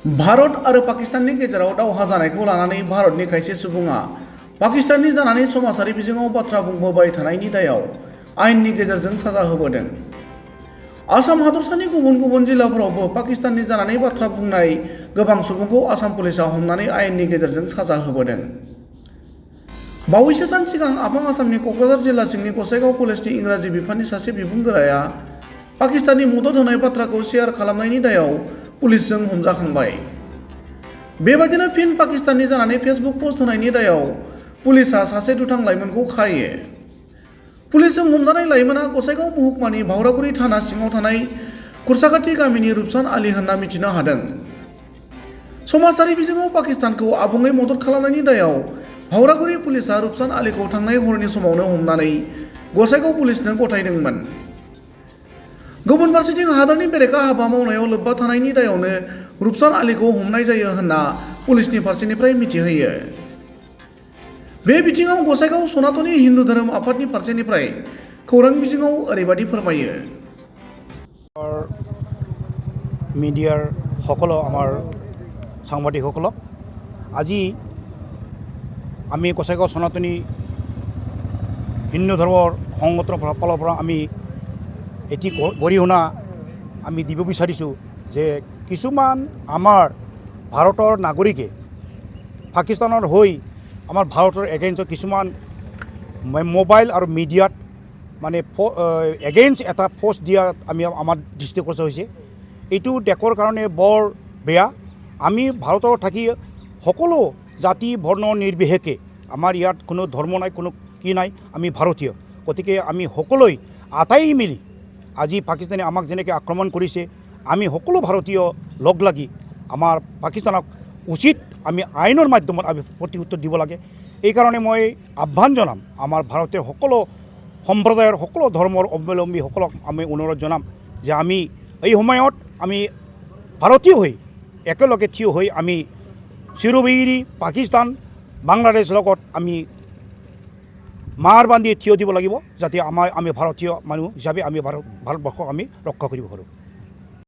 भारत और पाकिस्ताननि गेजेराव दावहा जानायखौ लानानै भारतनि खायसे सुबुङा पाकिस्ताननि जानानै समाजारि बिजोङाव बाथ्रा बुंबोबाय थानायनि दायाव आयेननि गेजेरजों साजा होबोदों। आसाम हादरसानि गुबुन गुबुन जिल्लाफोरावबो पाकिस्ताननि जानानै बाथ्रा बुंनाय गोबां सुबुंखौ आसाम पुलिसा हमनानै आयेननि गेजेरजों साजा होबोदों। बावैसो सान सिगां आफां आसामनि क'क्राझार जिल्ला सिंनि गसाइगाव कलेजनि इंराजि बिफाननि सासे बिबुंगोराया पाकिस्ताननि मदद होनाय बाथ्राखौ शेयार खालामनायनि दायाव पुलिसजों हमजाखांबाय। बेबादिनो फिन पाकिस्ताननि जानानै फेसबुक पोस्ट होनायनि दायाव पुलिसा सासे दुथां लाइमोनखौ खायो। पुलिसजों हमजानाय लाइमोना गसाइगाव महकुमानि भावरागुरि थाना सिङाव थानाय खुरसाखाथि गामिनि रुपसान आली होनना मिथिनो हादों। समाजारि बिजोङाव पाकिस्तानखौ आबुङै मदद खालामनायनि दायाव भावरागुरि पुलिसा रुपसान आलीखौ थांनाय हरनि समावनो हमनानै गसाइगाव पुलिसनो गथायदोंमोन। गुबुन फारसेथिं हादोरनि बेरेखा हाबा मावनायाव लोब्बा थानायनि दायावनो रुपसान आलीखौ हमनाय जायो होनना पुलिसनि फारसेनिफ्राय मिथिहोयो। बे बिथिङाव गसाइगाव सनातनी हिन्दु धोरोम आफादनि फारसेनिफ्राय खौरां बिजोङाव ओरैबायदि फोरमायो। মিডিয়াৰ সকলো আমাৰ সাংবাদিকসকলক আজি আমি গসাইগাঁও সনাতনী হিন্দু ধৰ্মৰ সংগঠনৰ ফালৰ পৰা আমি এটি গৰিহণা আমি দিব বিচাৰিছোঁ যে কিছুমান আমাৰ ভাৰতৰ নাগৰিকে পাকিস্তানৰ হৈ আমাৰ ভাৰতৰ এগেইনষ্ট কিছুমান মোবাইল আৰু মিডিয়াত মানে এগেইনষ্ট এটা পোষ্ট দিয়া আমি আমাৰ দৃষ্টিগোচৰ হৈছে। এইটো দেশৰ কাৰণে বৰ বেয়া। আমি ভাৰতৰ থাকি সকলো জাতি বৰ্ণ নিৰ্বিশেষে আমাৰ ইয়াত কোনো ধৰ্ম নাই, কোনো কি নাই, আমি ভাৰতীয়। গতিকে আমি সকলোৱে আটাই মিলি আজি পাকিস্তানে আমাক যেনেকৈ আক্ৰমণ কৰিছে আমি সকলো ভাৰতীয় লগ লাগি আমাৰ পাকিস্তানক উচিত আমি আইনৰ মাধ্যমত আমি প্ৰত্যুত্তৰ দিব লাগে। এইকাৰণে মই আহ্বান জনাম আমাৰ ভাৰতীয় সকলো সম্প্ৰদায়ৰ সকলো ধৰ্মৰ অৱলম্বীসকলক আমি অনুৰোধ জনাম যে আমি এই সময়ত আমি ভাৰতীয় হৈ একেলগে থিয় হৈ আমি চিৰবৈৰী পাকিস্তান বাংলাদেশৰ লগত আমি মাৰ বান্ধি থিয় দিব লাগিব যাতে আমি ভাৰতীয় মানুহ হিচাপে আমি ভাৰতবৰ্ষক আমি ৰক্ষা কৰিব পাৰোঁ।